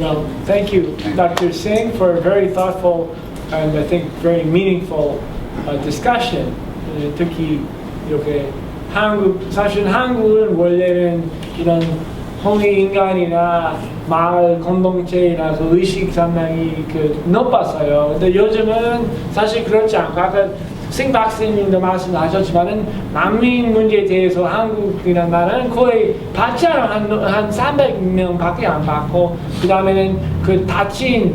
Well, thank you, Dr. Singh, for a very thoughtful and I think very meaningful discussion. 특히 이렇게 사실 한국은 원래는 이런 홍익인간이나 마을 공동체라서 의식 상당히 높았어요. 근데 요즘은 사실 그렇지 않고 아까 생 박사님도 말씀하셨지만은 난민 문제에 대해서 한국이라는 나라는 거의 받지 않아 한 300명밖에 안 받고 그 다음에는 그 다친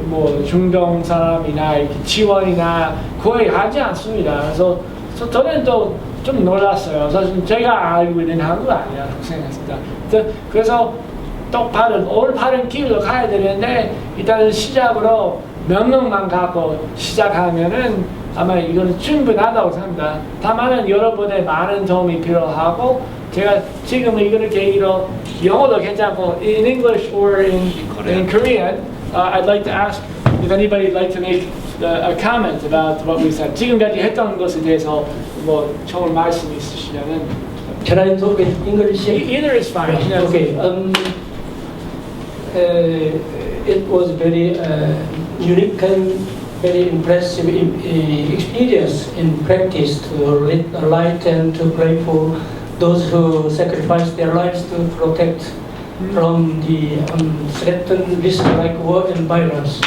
뭐 중동 사람이나 이렇게 지원이나 거의 하지 않습니다. 그래서 저는 또 좀 놀랐어요. 사실 제가 알고 있는 한국 아니라고 생각했습니다. 그래서 똑바른 올바른 길로 가야 되는데 일단은 시작으로 몇 명만 갖고 시작하면은 아마 이거는 충분하다고 생각합니다. 다만은 여러분의 많은 도움이 필요하고 제가 지금 이거를 계기로 영어도 괜찮고 in English or in Korean, I'd like to ask if anybody would like to make a comment about what we said. 지금까지 했던 것에 대해서 뭐 좋은 말씀 있으시면은. Can I talk in English? Either is fine. Yeah, okay. It was very unique and very impressive experience in practice to lead a light and to pray for those who sacrifice their lives to protect from the threatened risk like war and violence.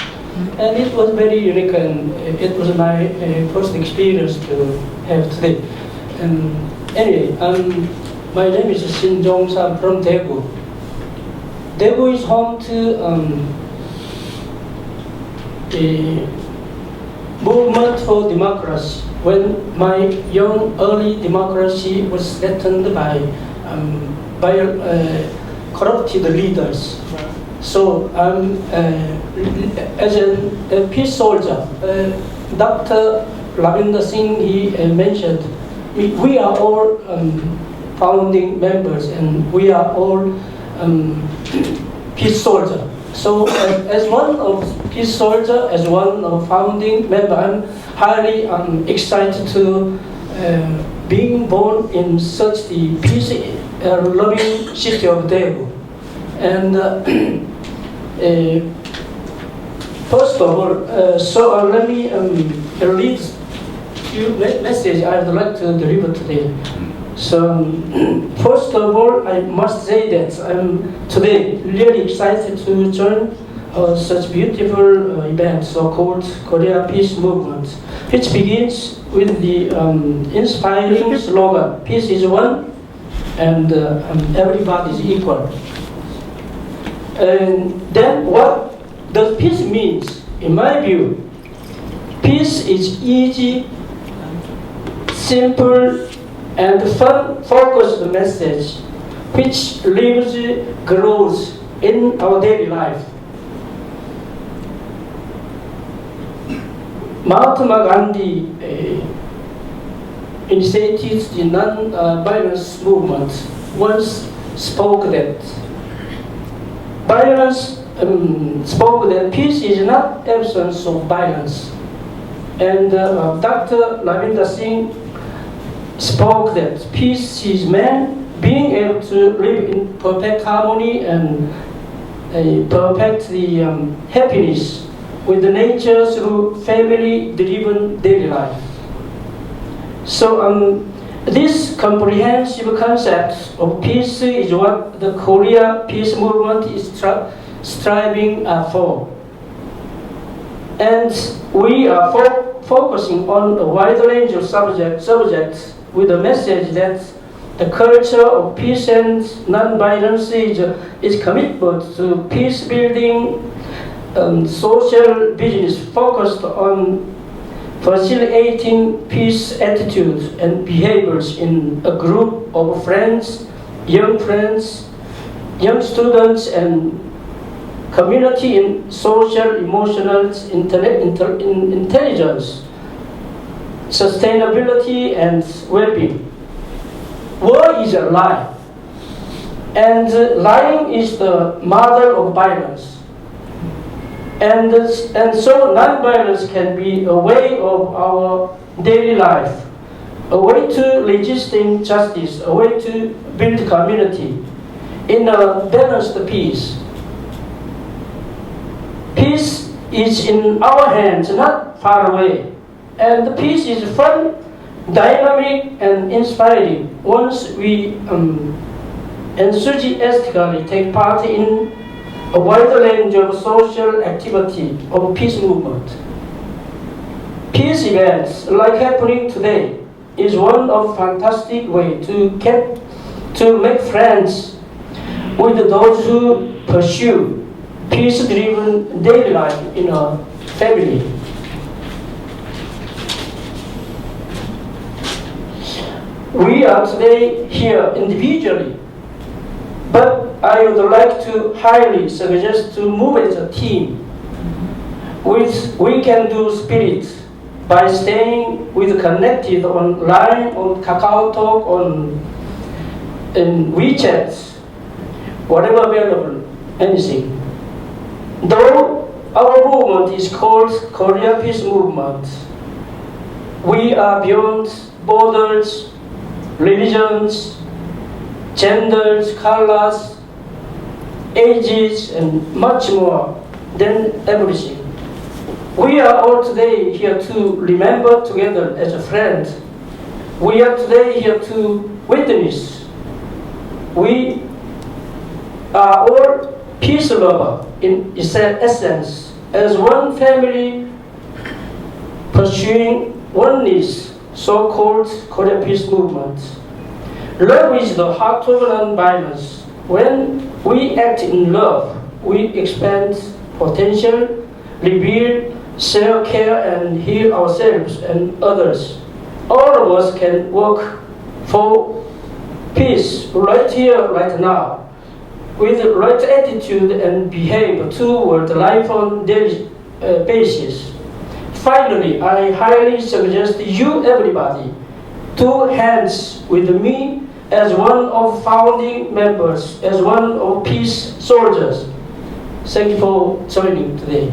And it was very unique and it was my first experience to have today. And anyway, my name is Shin Jong-sam from Daegu. Daegu is home to the movement for democracy. When my young early democracy was threatened by corrupted leaders. So as a peace soldier, Dr. Ravinder Singh, he mentioned, we are all founding members and we are all peace soldier. So as one of peace soldier, as one of founding member, I'm highly excited to being born in such the peace loving city of Daegu. And first of all, so let me read few messages I would like to deliver today. So first of all, I must say that I'm today really excited to join such beautiful event, so-called Korea Peace Movement, which begins with the inspiring slogan, "Peace is one, and everybody is equal." And then what does peace means? In my view, peace is easy, simple, and fun-focused message which lives, grows in our daily life. Mahatma Gandhi initiated the non-violence movement. Once spoke that peace is not absence of violence. And Dr. Ravinder Singh spoke that peace is man being able to live in perfect harmony and perfect the happiness with the nature through family-driven daily life. So this comprehensive concept of peace is what the Korea Peace Movement is striving for. And we are focusing on a wide range of subjects with the message that the culture of peace and non-violence is commitment to peace building, social business focused on facilitating peace attitudes and behaviors in a group of friends, young students, and community in social, emotional, intelligence, sustainability, and well-being. War is a lie, and lying is the mother of violence. And so non-violence can be a way of our daily life, a way to resist injustice, a way to build community in a balanced peace. Peace is in our hands, not far away. And the peace is fun, dynamic, and inspiring once we enthusiastically take part in a wide range of social activity of peace movement. Peace events like happening today is one of fantastic way to make friends with those who pursue peace-driven daily life in a family. We are today here individually, but I would like to highly suggest to move as a team with we can do spirit by staying with connected online, on KakaoTalk, on in WeChat, whatever available, anything. Though our movement is called Korea Peace Movement, we are beyond borders, religions, genders, colors, ages, and much more than everything. We are all today here to remember together as a friend. We are today here to witness. We are all peace lover in essence, as one family pursuing oneness, so-called Korea Peace Movement. Love is the heart of non-violence. When we act in love, we expand potential, reveal, share, care, and heal ourselves and others. All of us can work for peace right here, right now, with the right attitude and behave toward life on daily basis. Finally, I highly suggest you everybody to hands with me as one of founding members, as one of peace soldiers. Thank you for joining today.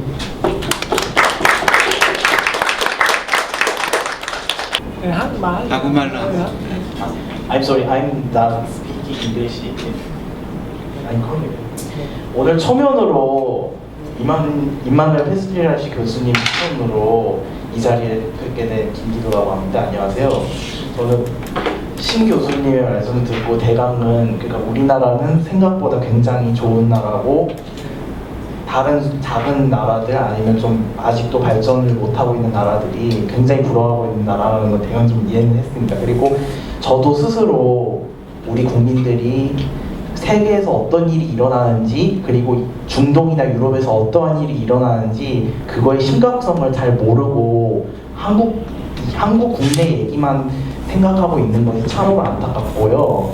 I'm sorry, I'm not speaking English. I'm Korean. 오늘 초면으로 임마누엘 페스트리라시 교수님 추천으로 이 자리에 뵙게 된 김기도라고 합니다. 안녕하세요. 저는 신 교수님의 말씀을 듣고 대강은 그러니까 우리나라는 생각보다 굉장히 좋은 나라고 다른 작은 나라들 아니면 좀 아직도 발전을 못하고 있는 나라들이 굉장히 부러워하고 있는 나라라는 걸 대강 좀 이해는 했습니다. 그리고 저도 스스로 우리 국민들이 세계에서 어떤 일이 일어나는지 그리고 중동이나 유럽에서 어떠한 일이 일어나는지 그거의 심각성을 잘 모르고 한국 국내 얘기만 생각하고 있는 것이 참으로 안타깝고요.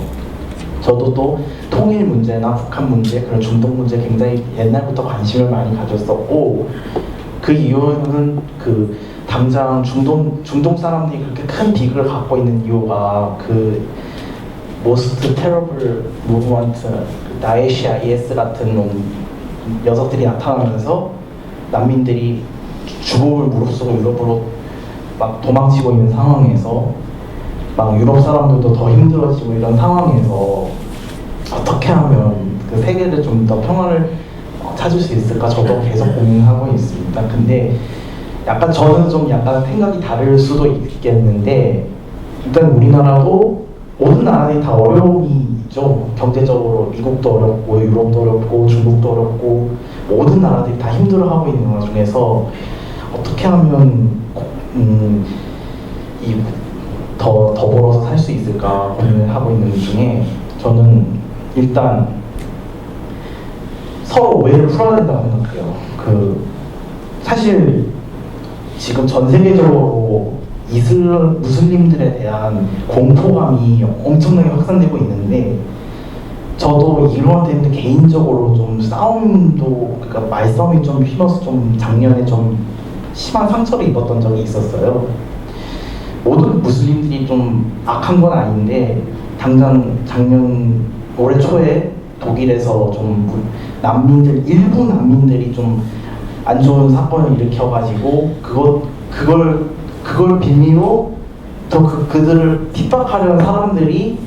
저도 또 통일 문제나 북한 문제, 그런 중동 문제 굉장히 옛날부터 관심을 많이 가졌었고 그 이유는 그 당장 중동 사람들이 그렇게 큰 비극을 갖고 있는 이유가 그 most terrible movement, 다에시, IS 같은 녀석들이 나타나면서 난민들이 죽음을 무릅쓰고 유럽으로 막 도망치고 있는 상황에서 막 유럽 사람들도 더 힘들어지고 이런 상황에서 어떻게 하면 그 세계를 좀 더 평화를 찾을 수 있을까 저도 계속 고민하고 있습니다. 근데 약간 저는 좀 약간 생각이 다를 수도 있겠는데 일단 우리나라도 모든 나라들이 다 어려움이 있죠. 경제적으로 미국도 어렵고 유럽도 어렵고 중국도 어렵고 모든 나라들이 다 힘들어하고 있는 것 중에서 어떻게 하면 더 벌어서 살 수 있을까 고민을 하고 있는 중에 저는 일단 서로 오해를 풀어야 된다고 생각해요. 사실 지금 전 세계적으로 무슬림들에 대한 공포감이 엄청나게 확산되고 있는데 저도 이러한테 개인적으로 좀 싸움도 그러니까 말싸움이 좀 휘말려서 좀 작년에 좀 심한 상처를 입었던 적이 있었어요. 모든 무슬림들이 좀 악한 건 아닌데 당장 올해 초에 독일에서 좀 일부 난민들이 좀 안 좋은 사건을 일으켜가지고 그걸 빌미로 또 그들을 핍박하려는 사람들이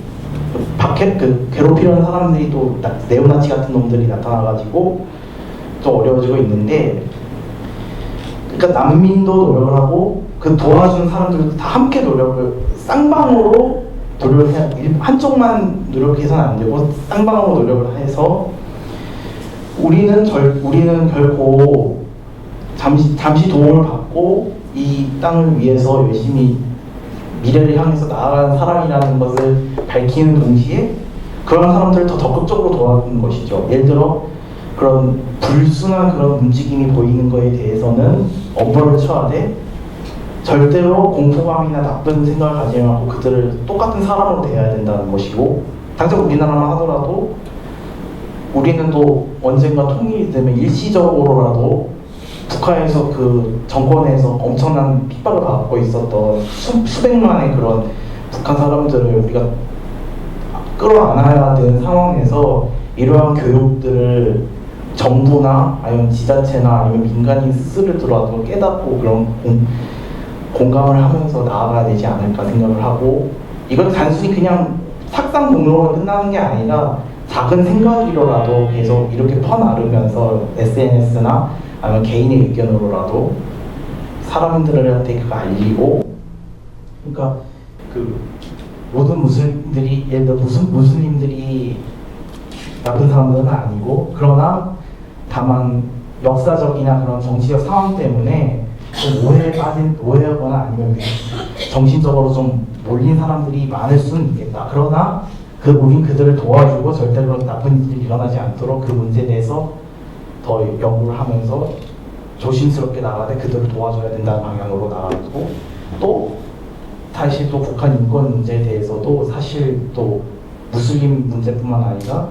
괴롭히려는 사람들이 또 네오나치 같은 놈들이 나타나가지고 좀 어려워지고 있는데 그러니까 난민도 노력을 하고 그 도와준 사람들도 다 함께 노력을 쌍방으로 노력을 해야 한쪽만 노력해서는 안 되고 쌍방으로 노력을 해서 우리는 결코 잠시 도움을 받고 이 땅을 위해서 열심히 미래를 향해서 나아가는 사람이라는 것을 밝히는 동시에 그런 사람들을 더 적극적으로 도와주는 것이죠. 예를 들어 그런 불순한 그런 움직임이 보이는 거에 대해서는 엄벌을 쳐야돼 절대로 공포감이나 나쁜 생각을 가지지 말고 그들을 똑같은 사람으로 대해야 된다는 것이고 당장 우리나라만 하더라도 우리는 또 언젠가 통일이 되면 일시적으로라도 북한에서 그 정권에서 엄청난 핍박을 받고 있었던 수백만의 그런 북한 사람들을 우리가 끌어안아야 되는 상황에서 이러한 교육들을 정부나 아니면 지자체나 아니면 민간인 스스로라도 깨닫고 그런 공감을 하면서 나아가야 되지 않을까 생각을 하고 이건 단순히 그냥 삭상 공론으로 끝나는 게 아니라 작은 생각이로라도 계속 이렇게 퍼나르면서 SNS나 아니면 개인의 의견으로라도 사람들한테 그거 알리고 그러니까 그 모든 무슬림들이 예를 들어 무슬림들이 나쁜 사람들은 아니고 그러나 다만 역사적이나 그런 정치적 상황 때문에 좀 오해하거나 아니면 정신적으로 좀 몰린 사람들이 많을 수는 있겠다. 그러나 우린 그들을 도와주고 절대로 나쁜 일이 일어나지 않도록 그 문제에 대해서 더 연구를 하면서 조심스럽게 나가되 그들을 도와줘야 된다는 방향으로 나가고 또 사실 또 북한 인권 문제에 대해서도 사실 또 무슬림 문제뿐만 아니라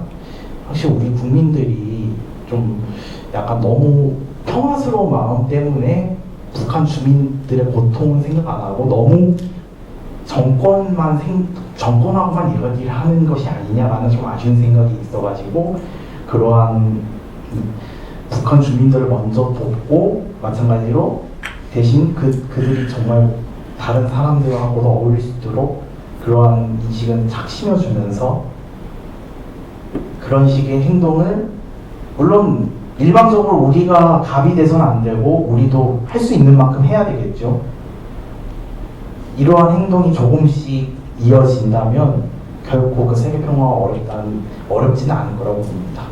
사실 우리 국민들이 좀 약간 너무 평화스러운 마음 때문에 북한 주민들의 고통은 생각 안 하고 너무 정권하고만 이야기를 하는 것이 아니냐라는 좀 아쉬운 생각이 있어가지고 그러한 북한 주민들을 먼저 돕고 마찬가지로 대신 그들이 정말 다른 사람들하고도 어울릴 수 있도록 그러한 인식은 작심해주면서 그런 식의 행동을 물론 일방적으로 우리가 갑이 돼서는 안 되고 우리도 할 수 있는 만큼 해야 되겠죠. 이러한 행동이 조금씩 이어진다면 결코 그 세계 평화가 어렵지는 않을 거라고 봅니다.